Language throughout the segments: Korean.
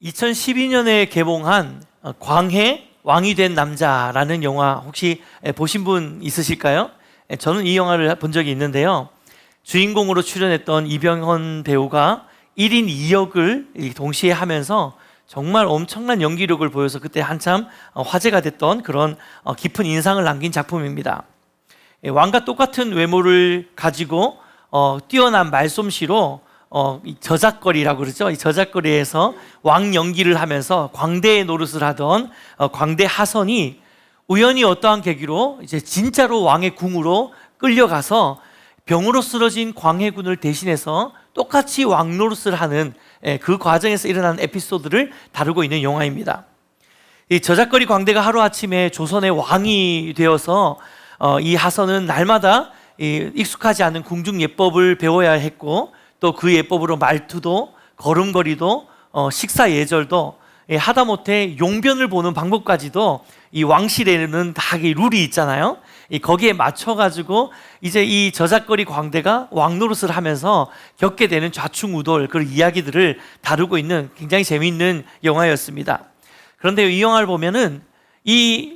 2012년에 개봉한 광해 왕이 된 남자라는 영화 혹시 보신 분 있으실까요? 저는 이 영화를 본 적이 있는데요. 주인공으로 출연했던 이병헌 배우가 1인 2역을 동시에 하면서 정말 엄청난 연기력을 보여서 그때 한참 화제가 됐던 그런 깊은 인상을 남긴 작품입니다. 왕과 똑같은 외모를 가지고 뛰어난 말솜씨로 이 저작거리라고 그러죠. 이 저작거리에서 왕 연기를 하면서 광대 노릇을 하던 광대 하선이 우연히 어떠한 계기로 이제 진짜로 왕의 궁으로 끌려가서 병으로 쓰러진 광해군을 대신해서 똑같이 왕 노릇을 하는 그 과정에서 일어나는 에피소드를 다루고 있는 영화입니다. 이 저작거리 광대가 하루아침에 조선의 왕이 되어서 이 하선은 날마다 익숙하지 않은 궁중 예법을 배워야 했고, 또 그 예법으로 말투도 걸음걸이도 식사 예절도 하다못해 용변을 보는 방법까지도 이 왕실에는 다 룰이 있잖아요. 거기에 맞춰가지고 이제 이 저작거리 광대가 왕 노릇을 하면서 겪게 되는 좌충우돌 그런 이야기들을 다루고 있는 굉장히 재미있는 영화였습니다. 그런데 이 영화를 보면은 이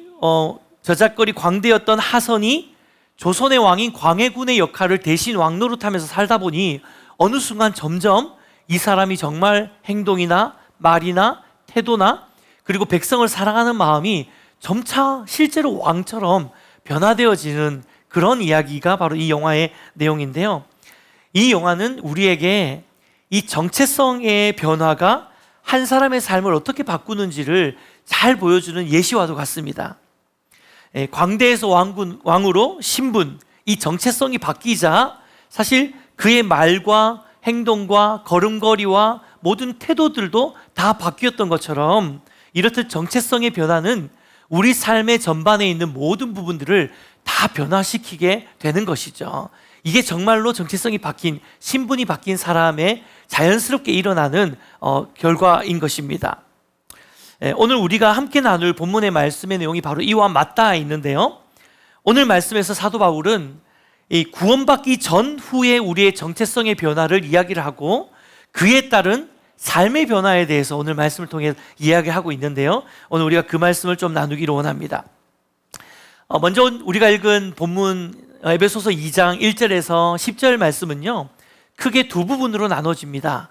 저작거리 광대였던 하선이 조선의 왕인 광해군의 역할을 대신 왕 노릇하면서 살다 보니 어느 순간 점점 이 사람이 정말 행동이나 말이나 태도나 그리고 백성을 사랑하는 마음이 점차 실제로 왕처럼 변화되어지는 그런 이야기가 바로 이 영화의 내용인데요. 이 영화는 우리에게 이 정체성의 변화가 한 사람의 삶을 어떻게 바꾸는지를 잘 보여주는 예시와도 같습니다. 광대에서 왕으로 신분, 이 정체성이 바뀌자 사실 그의 말과 행동과 걸음걸이와 모든 태도들도 다 바뀌었던 것처럼 이렇듯 정체성의 변화는 우리 삶의 전반에 있는 모든 부분들을 다 변화시키게 되는 것이죠. 이게 정말로 정체성이 바뀐, 신분이 바뀐 사람의 자연스럽게 일어나는 결과인 것입니다. 오늘 우리가 함께 나눌 본문의 말씀의 내용이 바로 이와 맞닿아 있는데요. 오늘 말씀에서 사도 바울은 이 구원받기 전후에 우리의 정체성의 변화를 이야기를 하고 그에 따른 삶의 변화에 대해서 오늘 말씀을 통해 이야기하고 있는데요. 오늘 우리가 그 말씀을 좀 나누기를 원합니다. 먼저 우리가 읽은 본문 에베소서 2장 1절에서 10절 말씀은요, 크게 두 부분으로 나눠집니다.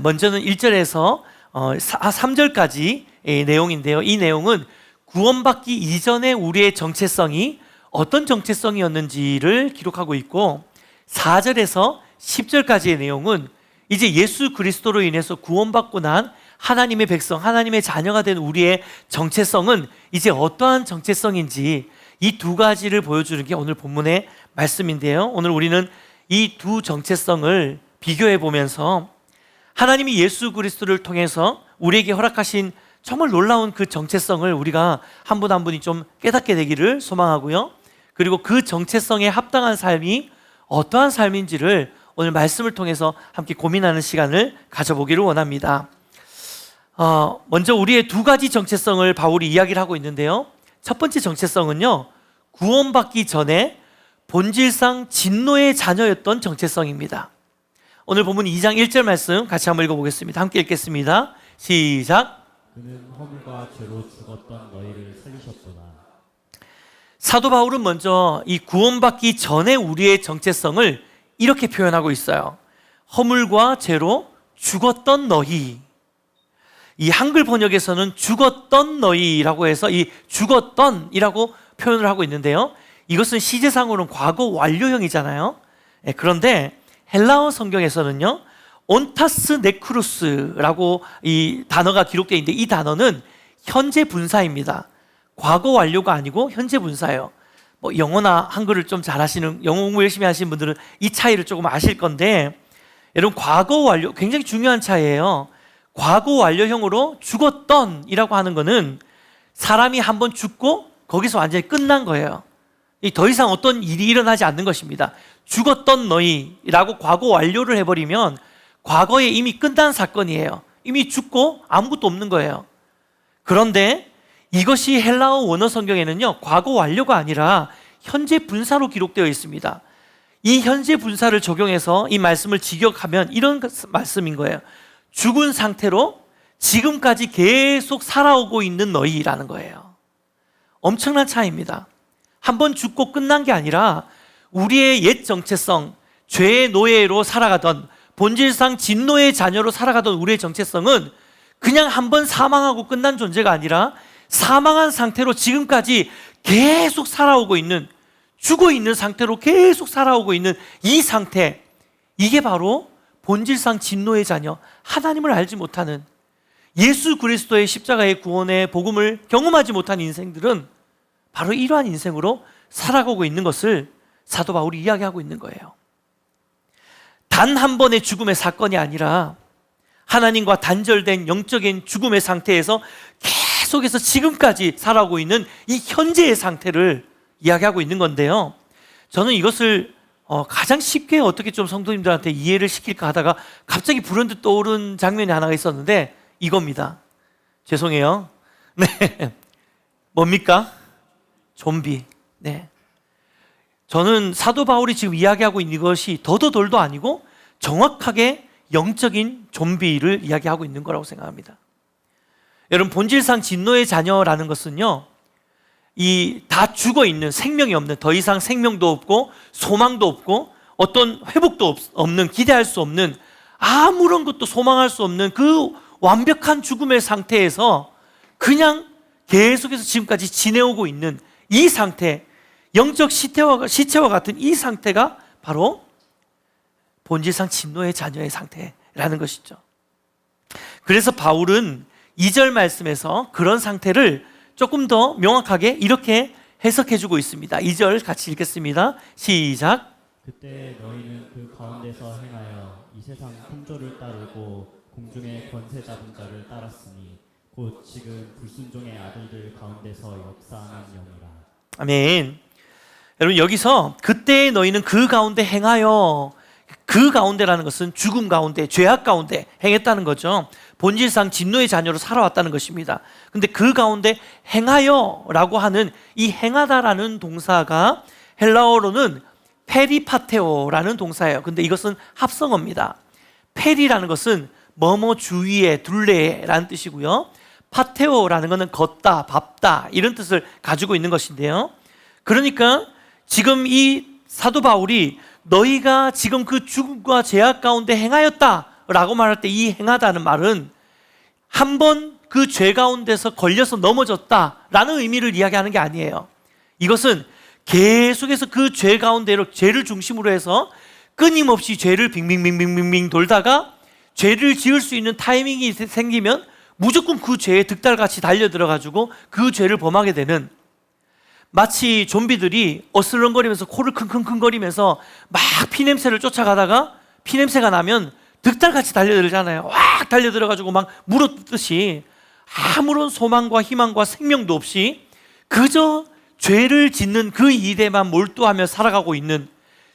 먼저는 1절에서 3절까지 내용인데요. 이 내용은 구원받기 이전에 우리의 정체성이 어떤 정체성이었는지를 기록하고 있고, 4절에서 10절까지의 내용은 이제 예수 그리스도로 인해서 구원받고 난 하나님의 백성, 하나님의 자녀가 된 우리의 정체성은 이제 어떠한 정체성인지 이 두 가지를 보여주는 게 오늘 본문의 말씀인데요. 오늘 우리는 이 두 정체성을 비교해 보면서 하나님이 예수 그리스도를 통해서 우리에게 허락하신 정말 놀라운 그 정체성을 우리가 한 분 한 분이 좀 깨닫게 되기를 소망하고요. 그리고 그 정체성에 합당한 삶이 어떠한 삶인지를 오늘 말씀을 통해서 함께 고민하는 시간을 가져보기를 원합니다. 먼저 우리의 두 가지 정체성을 바울이 이야기를 하고 있는데요. 첫 번째 정체성은요, 구원받기 전에 본질상 진노의 자녀였던 정체성입니다. 오늘 본문 2장 1절 말씀 같이 한번 읽어보겠습니다. 함께 읽겠습니다. 시작. 그는 허물과 죄로 죽었던 너희를 살리셨구나. 사도 바울은 먼저 이 구원받기 전에 우리의 정체성을 이렇게 표현하고 있어요. 허물과 죄로 죽었던 너희. 이 한글 번역에서는 죽었던 너희라고 해서 이 죽었던이라고 표현을 하고 있는데요. 이것은 시제상으로는 과거 완료형이잖아요. 그런데 헬라어 성경에서는요, 온타스 네크루스라고 이 단어가 기록되어 있는데 이 단어는 현재 분사입니다. 과거 완료가 아니고 현재 분사예요. 영어나 한글을 좀 잘하시는, 영어 공부 열심히 하시는 분들은 이 차이를 조금 아실 건데, 여러분 과거 완료 굉장히 중요한 차이예요. 과거 완료형으로 죽었던이라고 하는 거는 사람이 한번 죽고 거기서 완전히 끝난 거예요. 더 이상 어떤 일이 일어나지 않는 것입니다. 죽었던 너희라고 과거 완료를 해버리면 과거에 이미 끝난 사건이에요. 이미 죽고 아무것도 없는 거예요. 그런데 이것이 헬라어 원어 성경에는요, 과거 완료가 아니라 현재 분사로 기록되어 있습니다. 이 현재 분사를 적용해서 이 말씀을 직역하면 이런 말씀인 거예요. 죽은 상태로 지금까지 계속 살아오고 있는 너희라는 거예요. 엄청난 차이입니다. 한 번 죽고 끝난 게 아니라 우리의 옛 정체성, 죄의 노예로 살아가던, 본질상 진노의 자녀로 살아가던 우리의 정체성은 그냥 한 번 사망하고 끝난 존재가 아니라 사망한 상태로 지금까지 계속 살아오고 있는, 죽어 있는 상태로 계속 살아오고 있는 이 상태, 이게 바로 본질상 진노의 자녀, 하나님을 알지 못하는, 예수 그리스도의 십자가의 구원의 복음을 경험하지 못한 인생들은 바로 이러한 인생으로 살아가고 있는 것을 사도 바울이 이야기하고 있는 거예요. 단 한 번의 죽음의 사건이 아니라 하나님과 단절된 영적인 죽음의 상태에서 계속해서 지금까지 살아오고 있는 이 현재의 상태를 이야기하고 있는 건데요. 저는 이것을 가장 쉽게 어떻게 좀 성도님들한테 이해를 시킬까 하다가 갑자기 불현듯 떠오른 장면이 하나가 있었는데 이겁니다. 죄송해요. 네, 뭡니까? 좀비. 네, 저는 사도 바울이 지금 이야기하고 있는 것이 더더덜도 아니고 정확하게 영적인 좀비를 이야기하고 있는 거라고 생각합니다. 여러분, 본질상 진노의 자녀라는 것은요, 이 다 죽어 있는, 생명이 없는, 더 이상 생명도 없고 소망도 없고 어떤 회복도 없는, 기대할 수 없는, 아무런 것도 소망할 수 없는 그 완벽한 죽음의 상태에서 그냥 계속해서 지금까지 지내오고 있는 이 상태, 영적 시체와 같은 이 상태가 바로 본질상 진노의 자녀의 상태라는 것이죠. 그래서 바울은 2절 말씀에서 그런 상태를 조금 더 명확하게 이렇게 해석해주고 있습니다. 2절 같이 읽겠습니다. 시작. 그때 너희는 그 가운데서 행하여 이 세상 풍조를 따르고 공중의 권세 잡은 자를 따랐으니 곧 지금 불순종의 아들들 가운데서 역사하는 영이라. 아멘. 여러분, 여기서 그때 너희는 그 가운데 행하여, 그 가운데라는 것은 죽음 가운데, 죄악 가운데 행했다는 거죠. 본질상 진노의 자녀로 살아왔다는 것입니다. 근데 그 가운데 행하여라고 하는 이 행하다라는 동사가 헬라어로는 페리파테오라는 동사예요. 근데 이것은 합성어입니다. 페리라는 것은 뭐뭐 주위에, 둘레라는 뜻이고요. 파테오라는 것은 걷다, 밟다 이런 뜻을 가지고 있는 것인데요. 그러니까 지금 이 사도 바울이 너희가 지금 그 죽음과 죄악 가운데 행하였다라고 말할 때 이 행하다는 말은 한 번 그 죄 가운데서 걸려서 넘어졌다라는 의미를 이야기하는 게 아니에요. 이것은 계속해서 그 죄 가운데로, 죄를 중심으로 해서 끊임없이 죄를 빙빙빙빙빙 돌다가 죄를 지을 수 있는 타이밍이 생기면 무조건 그 죄에 득달같이 달려들어가지고 그 죄를 범하게 되는, 마치 좀비들이 어슬렁거리면서 코를 킁킁킁거리면서 막 피냄새를 쫓아가다가 피냄새가 나면 득달같이 달려들잖아요. 확 달려들어가지고 막 물어뜯듯이 아무런 소망과 희망과 생명도 없이 그저 죄를 짓는 그 일에만 몰두하며 살아가고 있는,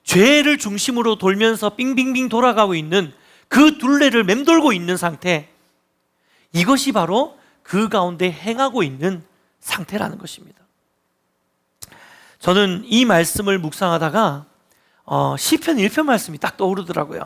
죄를 중심으로 돌면서 빙빙빙 돌아가고 있는 그 둘레를 맴돌고 있는 상태, 이것이 바로 그 가운데 행하고 있는 상태라는 것입니다. 저는 이 말씀을 묵상하다가 시편 1편 말씀이 딱 떠오르더라고요.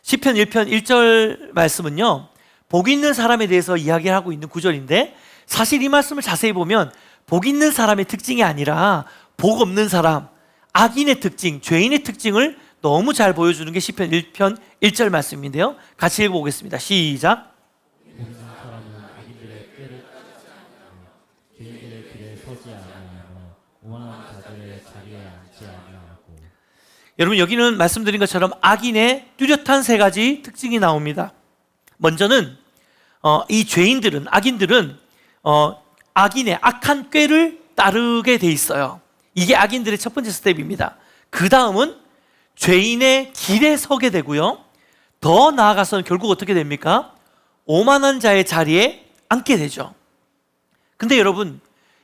시편 1편 1절 말씀은요, 복 있는 사람에 대해서 이야기를 하고 있는 구절인데, 사실 이 말씀을 자세히 보면 복 있는 사람의 특징이 아니라 복 없는 사람, 악인의 특징, 죄인의 특징을 너무 잘 보여주는 게 시편 1편 1절 말씀인데요. 같이 읽어보겠습니다. 시작. 복 있는 사람은 악인들의 꾀를 따르지 아니하고 죄인들의 길에 서지 아니하며 오만한 자들의 자리에 앉지 아니하고. 여러분, 여기는 말씀드린 것처럼 악인의 뚜렷한 세 가지 특징이 나옵니다. 먼저는 이 죄인들은, 악인들은 악인의 악한 꾀를 따르게 돼 있어요. 이게 악인들의 첫 번째 스텝입니다. 그 다음은 죄인의 길에 서게 되고요. 더 나아가서는 결국 어떻게 됩니까? 오만한 자의 자리에 앉게 되죠. 근데 여러분,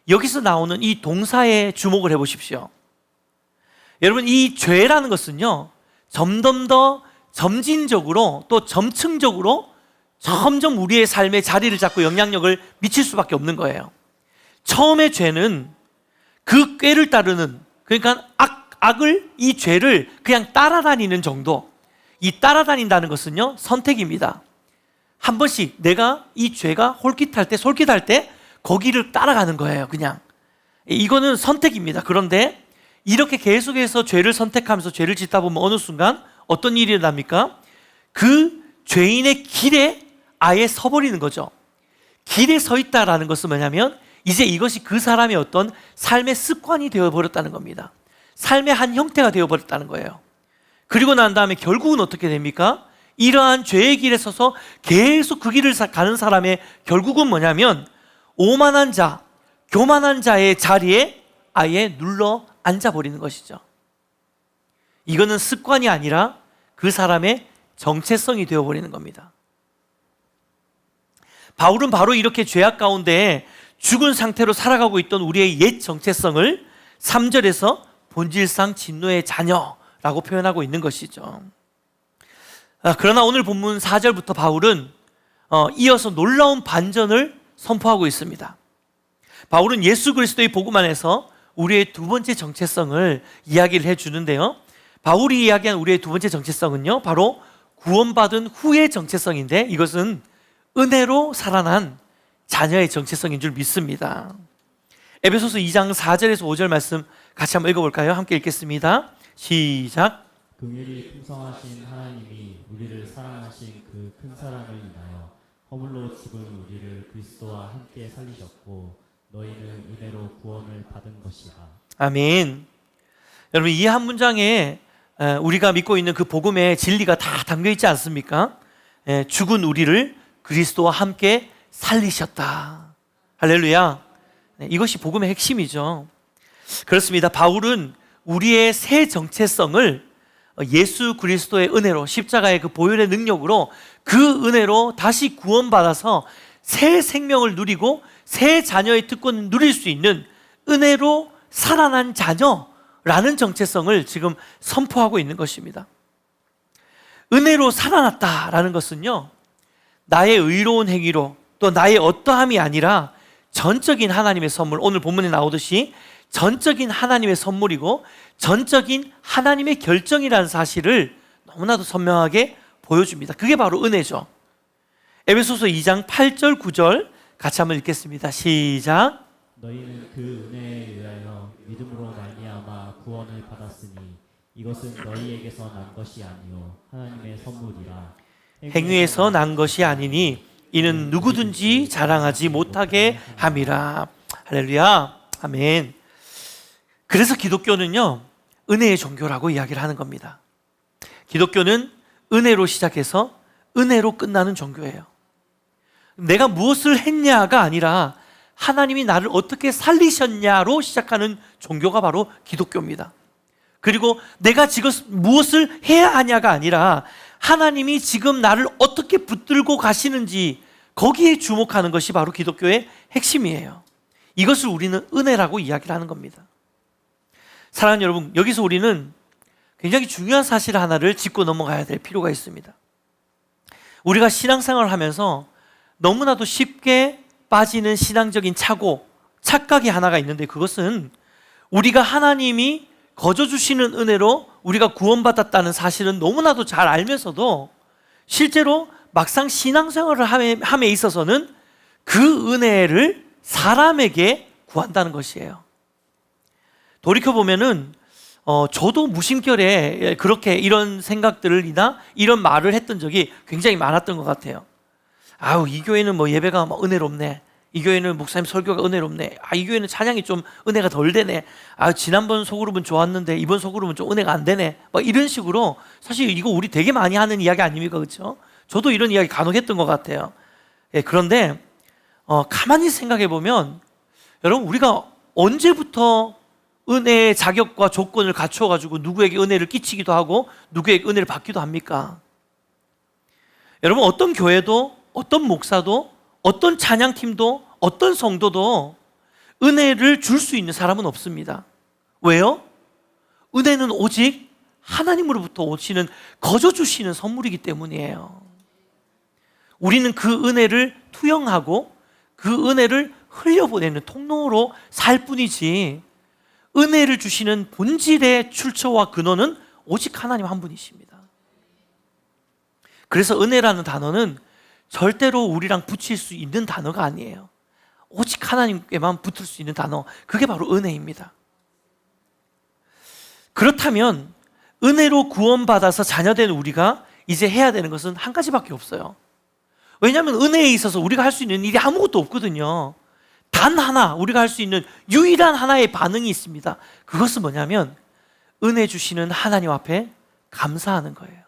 여기서 나오는 이 동사에 주목을 해보십시오. 여러분, 이 죄라는 것은요, 점점 더 점진적으로 또 점층적으로 점점 우리의 삶의 자리를 잡고 영향력을 미칠 수밖에 없는 거예요. 처음에 죄는 그 꾀를 따르는, 그러니까 악을, 이 죄를 그냥 따라다니는 정도. 이 따라다닌다는 것은요, 선택입니다. 한 번씩 내가 이 죄가 솔깃할 때 거기를 따라가는 거예요. 그냥 이거는 선택입니다. 그런데 이렇게 계속해서 죄를 선택하면서 죄를 짓다 보면 어느 순간 어떤 일이 일어납니까? 그 죄인의 길에 아예 서버리는 거죠. 길에 서 있다라는 것은 뭐냐면 이제 이것이 그 사람의 어떤 삶의 습관이 되어버렸다는 겁니다. 삶의 한 형태가 되어버렸다는 거예요. 그리고 난 다음에 결국은 어떻게 됩니까? 이러한 죄의 길에 서서 계속 그 길을 가는 사람의 결국은 뭐냐면 오만한 자, 교만한 자의 자리에 아예 눌러 앉아버리는 것이죠. 이거는 습관이 아니라 그 사람의 정체성이 되어버리는 겁니다. 바울은 바로 이렇게 죄악 가운데 죽은 상태로 살아가고 있던 우리의 옛 정체성을 3절에서 본질상 진노의 자녀라고 표현하고 있는 것이죠. 그러나 오늘 본문 4절부터 바울은 이어서 놀라운 반전을 선포하고 있습니다. 바울은 예수 그리스도의 복음 안에서 우리의 두 번째 정체성을 이야기를 해주는데요. 바울이 이야기한 우리의 두 번째 정체성은요, 바로 구원받은 후의 정체성인데 이것은 은혜로 살아난 자녀의 정체성인 줄 믿습니다. 에베소서 2장 4절에서 5절 말씀 같이 한번 읽어볼까요? 함께 읽겠습니다. 시작. 긍휼이 풍성하신 하나님이 우리를 사랑하신 그 큰 사랑을 인하여 허물로 죽은 우리를 그리스도와 함께 살리셨고 너희는 은혜로 구원을 받은 것이라. 아멘. 여러분, 이 한 문장에 우리가 믿고 있는 그 복음의 진리가 다 담겨 있지 않습니까? 죽은 우리를 그리스도와 함께 살리셨다. 할렐루야. 이것이 복음의 핵심이죠. 그렇습니다. 바울은 우리의 새 정체성을 예수 그리스도의 은혜로, 십자가의 그 보혈의 능력으로, 그 은혜로 다시 구원받아서 새 생명을 누리고 새 자녀의 특권을 누릴 수 있는 은혜로 살아난 자녀라는 정체성을 지금 선포하고 있는 것입니다. 은혜로 살아났다라는 것은요, 나의 의로운 행위로 또 나의 어떠함이 아니라 전적인 하나님의 선물, 오늘 본문에 나오듯이 전적인 하나님의 선물이고 전적인 하나님의 결정이라는 사실을 너무나도 선명하게 보여줍니다. 그게 바로 은혜죠. 에베소서 2장 8절 9절 같이 한번 읽겠습니다. 시작. 너희는 그 은혜에 의하여 믿음으로 말미암아 구원을 받았으니 이것은 너희에게서 난 것이 아니요 하나님의 선물이라. 행위에서 난 것이 아니니 이는 누구든지 자랑하지 못하게 함이라. 할렐루야. 아멘. 그래서 기독교는요, 은혜의 종교라고 이야기를 하는 겁니다. 기독교는 은혜로 시작해서 은혜로 끝나는 종교예요. 내가 무엇을 했냐가 아니라 하나님이 나를 어떻게 살리셨냐로 시작하는 종교가 바로 기독교입니다. 그리고 내가 지금 무엇을 해야 하냐가 아니라 하나님이 지금 나를 어떻게 붙들고 가시는지 거기에 주목하는 것이 바로 기독교의 핵심이에요. 이것을 우리는 은혜라고 이야기를 하는 겁니다. 사랑하는 여러분, 여기서 우리는 굉장히 중요한 사실 하나를 짚고 넘어가야 될 필요가 있습니다. 우리가 신앙생활을 하면서 너무나도 쉽게 빠지는 신앙적인 착각이 하나가 있는데, 그것은 우리가 하나님이 거저주시는 은혜로 우리가 구원받았다는 사실은 너무나도 잘 알면서도 실제로 막상 신앙생활을 함에 있어서는 그 은혜를 사람에게 구한다는 것이에요. 돌이켜보면은 저도 무심결에 그렇게 이런 생각들이나 이런 말을 했던 적이 굉장히 많았던 것 같아요. 아우, 이 교회는 뭐 예배가 뭐 은혜롭네. 이 교회는 목사님 설교가 은혜롭네. 이 교회는 찬양이 좀 은혜가 덜 되네. 지난번 소그룹은 좋았는데 이번 소그룹은 좀 은혜가 안 되네. 막 이런 식으로, 사실 이거 우리 되게 많이 하는 이야기 아닙니까? 그렇죠? 저도 이런 이야기 간혹 했던 것 같아요. 그런데 가만히 생각해 보면 여러분, 우리가 언제부터 은혜의 자격과 조건을 갖춰가지고 누구에게 은혜를 끼치기도 하고 누구에게 은혜를 받기도 합니까? 여러분, 어떤 교회도 어떤 목사도 어떤 찬양팀도 어떤 성도도 은혜를 줄 수 있는 사람은 없습니다. 왜요? 은혜는 오직 하나님으로부터 오시는, 거저 주시는 선물이기 때문이에요. 우리는 그 은혜를 투영하고 그 은혜를 흘려보내는 통로로 살 뿐이지, 은혜를 주시는 본질의 출처와 근원은 오직 하나님 한 분이십니다. 그래서 은혜라는 단어는 절대로 우리랑 붙일 수 있는 단어가 아니에요. 오직 하나님께만 붙을 수 있는 단어, 그게 바로 은혜입니다. 그렇다면 은혜로 구원받아서 자녀된 우리가 이제 해야 되는 것은 한 가지밖에 없어요. 왜냐하면 은혜에 있어서 우리가 할 수 있는 일이 아무것도 없거든요. 단 하나, 우리가 할 수 있는 유일한 하나의 반응이 있습니다. 그것은 뭐냐면 은혜 주시는 하나님 앞에 감사하는 거예요.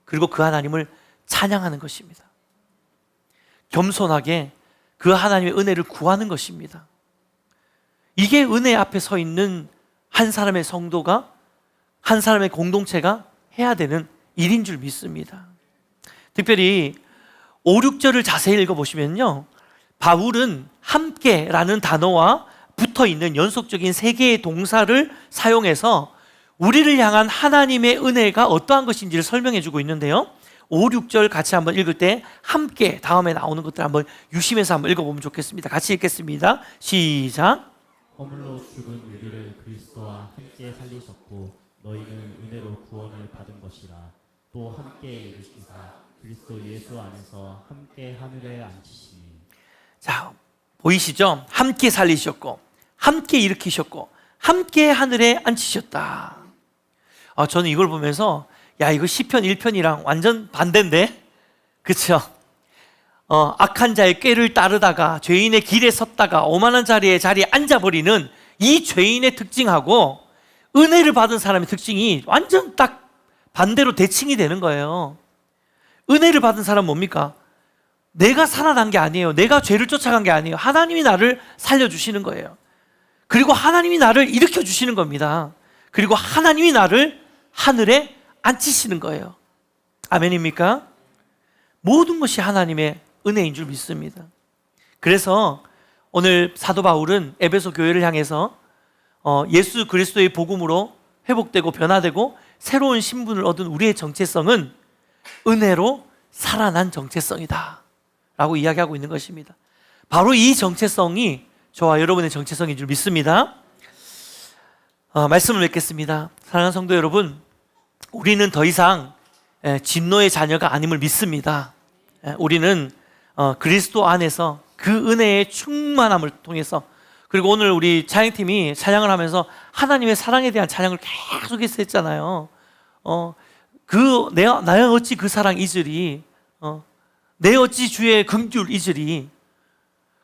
그리고 그 하나님을 찬양하는 것입니다. 겸손하게 그 하나님의 은혜를 구하는 것입니다. 이게 은혜 앞에 서 있는 한 사람의 성도가, 한 사람의 공동체가 해야 되는 일인 줄 믿습니다. 특별히 5, 6절을 자세히 읽어보시면요, 바울은 함께라는 단어와 붙어있는 연속적인 세 개의 동사를 사용해서 우리를 향한 하나님의 은혜가 어떠한 것인지를 설명해 주고 있는데요, 5, 6절 같이 한번 읽을 때 함께 다음에 나오는 것들 한번 유심해서 한번 읽어보면 좋겠습니다. 같이 읽겠습니다. 시작. 허물로 죽은 우리를 그리스도와 함께 살리셨고 너희는 은혜로 구원을 받은 것이라. 또 함께 이르시사 그리스도 예수 안에서 함께 하늘에 앉히시니. 자, 보이시죠? 함께 살리셨고 함께 일으키셨고 함께 하늘에 앉히셨다. 저는 이걸 보면서 야, 이거 시편 1편이랑 완전 반대인데? 그쵸? 악한 자의 꾀를 따르다가 죄인의 길에 섰다가 오만한 자리에 앉아버리는 이 죄인의 특징하고 은혜를 받은 사람의 특징이 완전 딱 반대로 대칭이 되는 거예요. 은혜를 받은 사람은 뭡니까? 내가 살아난 게 아니에요. 내가 죄를 쫓아간 게 아니에요. 하나님이 나를 살려주시는 거예요. 그리고 하나님이 나를 일으켜주시는 겁니다. 그리고 하나님이 나를 하늘에 앉히시는 거예요. 아멘입니까? 모든 것이 하나님의 은혜인 줄 믿습니다. 그래서 오늘 사도 바울은 에베소 교회를 향해서 예수 그리스도의 복음으로 회복되고 변화되고 새로운 신분을 얻은 우리의 정체성은 은혜로 살아난 정체성이다 라고 이야기하고 있는 것입니다. 바로 이 정체성이 저와 여러분의 정체성인 줄 믿습니다. 말씀을 맺겠습니다. 사랑하는 성도 여러분, 우리는 더 이상 진노의 자녀가 아님을 믿습니다. 우리는 그리스도 안에서 그 은혜의 충만함을 통해서, 그리고 오늘 우리 찬양팀이 찬양을 하면서 하나님의 사랑에 대한 찬양을 계속해서 했잖아요. 내가 어찌 그 사랑 잊으리, 내 어찌 주의 긍휼 잊으리.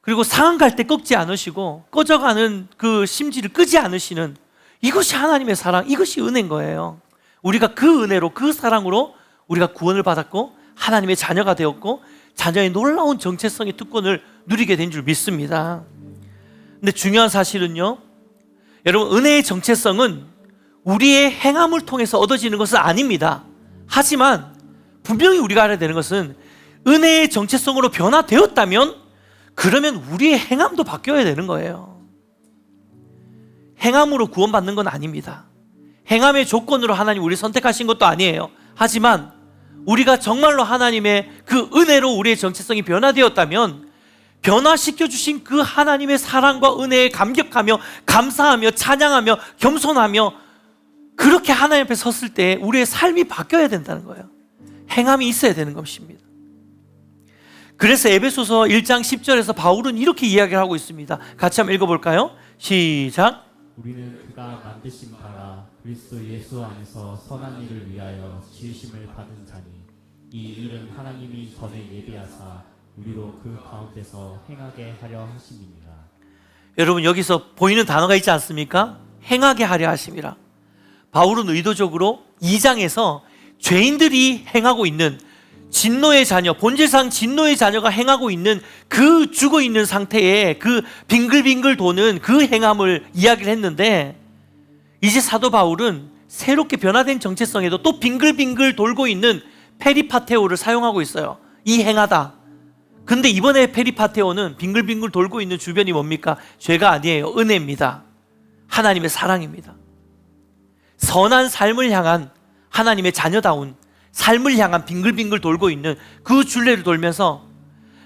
그리고 상한 갈 때 꺾지 않으시고 꺼져가는 그 심지를 끄지 않으시는, 이것이 하나님의 사랑, 이것이 은혜인 거예요. 우리가 그 은혜로, 그 사랑으로 우리가 구원을 받았고 하나님의 자녀가 되었고 자녀의 놀라운 정체성의 특권을 누리게 된 줄 믿습니다. 근데 중요한 사실은요, 여러분, 은혜의 정체성은 우리의 행함을 통해서 얻어지는 것은 아닙니다. 하지만 분명히 우리가 알아야 되는 것은 은혜의 정체성으로 변화되었다면 그러면 우리의 행함도 바뀌어야 되는 거예요. 행함으로 구원받는 건 아닙니다. 행함의 조건으로 하나님 우리 선택하신 것도 아니에요. 하지만 우리가 정말로 하나님의 그 은혜로 우리의 정체성이 변화되었다면 변화시켜 주신 그 하나님의 사랑과 은혜에 감격하며 감사하며 찬양하며 겸손하며 그렇게 하나님 앞에 섰을 때 우리의 삶이 바뀌어야 된다는 거예요. 행함이 있어야 되는 것입니다. 그래서 에베소서 1장 10절에서 바울은 이렇게 이야기를 하고 있습니다. 같이 한번 읽어볼까요? 시작. 우리는 그가 만드신 바라 그리스도 예수 안에서 선한 일을 위하여 지으심을 받은 자니 이 일은 하나님이 전에 예비하사 우리로 그 가운데서 행하게 하려 하심이니라. 여러분, 여기서 보이는 단어가 있지 않습니까? 행하게 하려 하심이라. 바울은 의도적으로 2장에서 죄인들이 행하고 있는 진노의 자녀, 본질상 진노의 자녀가 행하고 있는 그 죽어있는 상태에 그 빙글빙글 도는 그 행함을 이야기를 했는데, 이제 사도 바울은 새롭게 변화된 정체성에도 또 빙글빙글 돌고 있는 페리파테오를 사용하고 있어요. 이 행하다. 근데 이번에 페리파테오는 빙글빙글 돌고 있는 주변이 뭡니까? 죄가 아니에요. 은혜입니다. 하나님의 사랑입니다. 선한 삶을 향한 하나님의 자녀다운 삶을 향한 빙글빙글 돌고 있는 그 줄레를 돌면서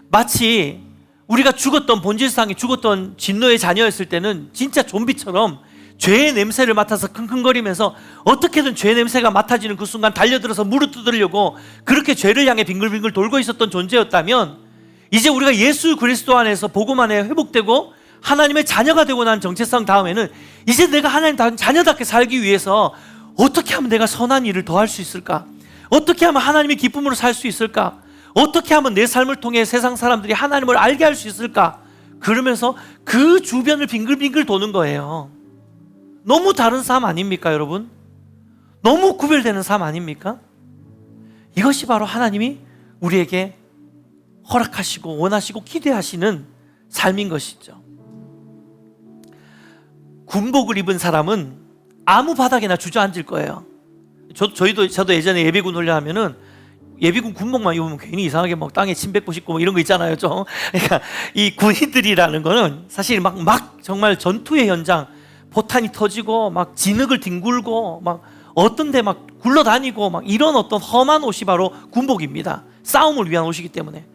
마치 우리가 죽었던, 본질상에 죽었던 진노의 자녀였을 때는 진짜 좀비처럼 죄의 냄새를 맡아서 킁킁거리면서 어떻게든 죄 냄새가 맡아지는 그 순간 달려들어서 무릎 뜯으려고 그렇게 죄를 향해 빙글빙글 돌고 있었던 존재였다면, 이제 우리가 예수 그리스도 안에서 복음 안에 회복되고 하나님의 자녀가 되고 난 정체성 다음에는 이제 내가 하나님 자녀답게 살기 위해서 어떻게 하면 내가 선한 일을 더 할 수 있을까? 어떻게 하면 하나님의 기쁨으로 살 수 있을까? 어떻게 하면 내 삶을 통해 세상 사람들이 하나님을 알게 할 수 있을까? 그러면서 그 주변을 빙글빙글 도는 거예요. 너무 다른 삶 아닙니까, 여러분? 너무 구별되는 삶 아닙니까? 이것이 바로 하나님이 우리에게 허락하시고 원하시고 기대하시는 삶인 것이죠. 군복을 입은 사람은 아무 바닥에나 주저앉을 거예요. 저도 예전에 예비군 훈련하면은 예비군 군복만 입으면 괜히 이상하게 막 땅에 침 뱉고 싶고 뭐 이런 거 있잖아요, 좀. 그러니까 이 군인들이라는 거는 사실 막 정말 전투의 현장, 포탄이 터지고 막 진흙을 뒹굴고 막 어떤 데 막 굴러다니고 막 이런 어떤 험한 옷이 바로 군복입니다. 싸움을 위한 옷이기 때문에.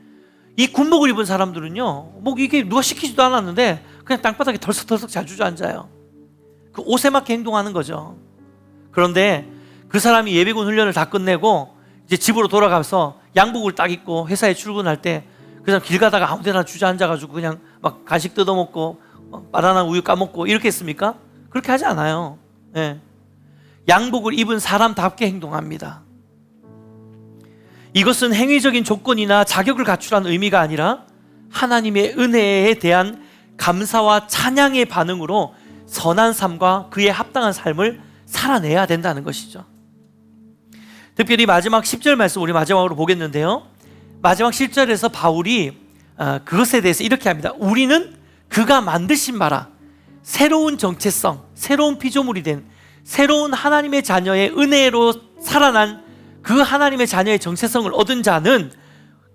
이 군복을 입은 사람들은요, 뭐 이게 누가 시키지도 않았는데 그냥 땅바닥에 덜썩덜썩 잘 주저앉아요. 그 옷에 맞게 행동하는 거죠. 그런데 그 사람이 예비군 훈련을 다 끝내고 이제 집으로 돌아가서 양복을 딱 입고 회사에 출근할 때 그 사람 길 가다가 아무 데나 주저앉아가지고 그냥 막 간식 뜯어먹고 바나나 우유 까먹고 이렇게 했습니까? 그렇게 하지 않아요. 네. 양복을 입은 사람답게 행동합니다. 이것은 행위적인 조건이나 자격을 갖추라는 의미가 아니라 하나님의 은혜에 대한 감사와 찬양의 반응으로 선한 삶과 그에 합당한 삶을 살아내야 된다는 것이죠. 특별히 마지막 10절 말씀 우리 마지막으로 보겠는데요, 마지막 10절에서 바울이 그것에 대해서 이렇게 합니다. 우리는 그가 만드신 바라 새로운 정체성, 새로운 피조물이 된 새로운 하나님의 자녀의 은혜로 살아난 그 하나님의 자녀의 정체성을 얻은 자는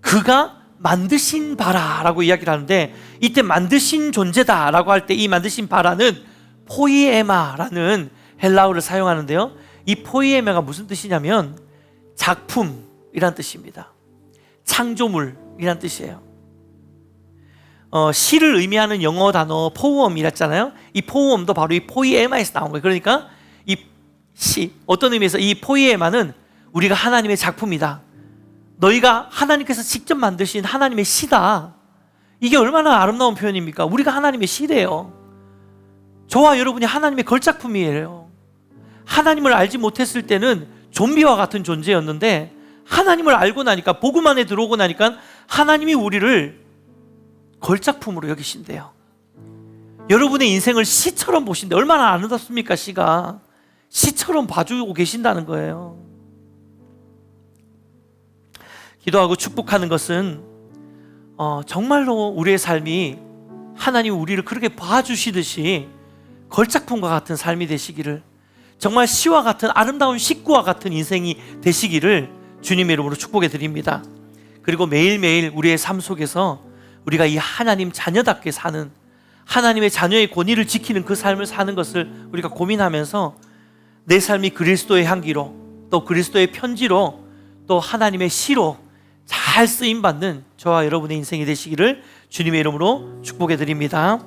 그가 만드신 바라라고 이야기를 하는데, 이때 만드신 존재다라고 할 때 이 만드신 바라는 포이에마라는 헬라어를 사용하는데요, 이 포이에마가 무슨 뜻이냐면 작품이란 뜻입니다. 창조물이란 뜻이에요. 시를 의미하는 영어 단어 포음이랬잖아요. 이 포음도 바로 이 포이에마에서 나온 거예요. 그러니까 이 시, 어떤 의미에서 이 포이에마는 우리가 하나님의 작품이다, 너희가 하나님께서 직접 만드신 하나님의 시다. 이게 얼마나 아름다운 표현입니까? 우리가 하나님의 시래요. 저와 여러분이 하나님의 걸작품이에요. 하나님을 알지 못했을 때는 좀비와 같은 존재였는데 하나님을 알고 나니까, 복음 안에 들어오고 나니까 하나님이 우리를 걸작품으로 여기신대요. 여러분의 인생을 시처럼 보신대. 얼마나 아름답습니까? 시처럼 봐주고 계신다는 거예요. 기도하고 축복하는 것은 정말로 우리의 삶이 하나님이 우리를 그렇게 봐주시듯이 걸작품과 같은 삶이 되시기를, 정말 시와 같은 아름다운 식구와 같은 인생이 되시기를 주님의 이름으로 축복해 드립니다. 그리고 매일매일 우리의 삶 속에서 우리가 이 하나님 자녀답게 사는, 하나님의 자녀의 권위를 지키는 그 삶을 사는 것을 우리가 고민하면서 내 삶이 그리스도의 향기로, 또 그리스도의 편지로, 또 하나님의 시로 잘 쓰임받는 저와 여러분의 인생이 되시기를 주님의 이름으로 축복해 드립니다.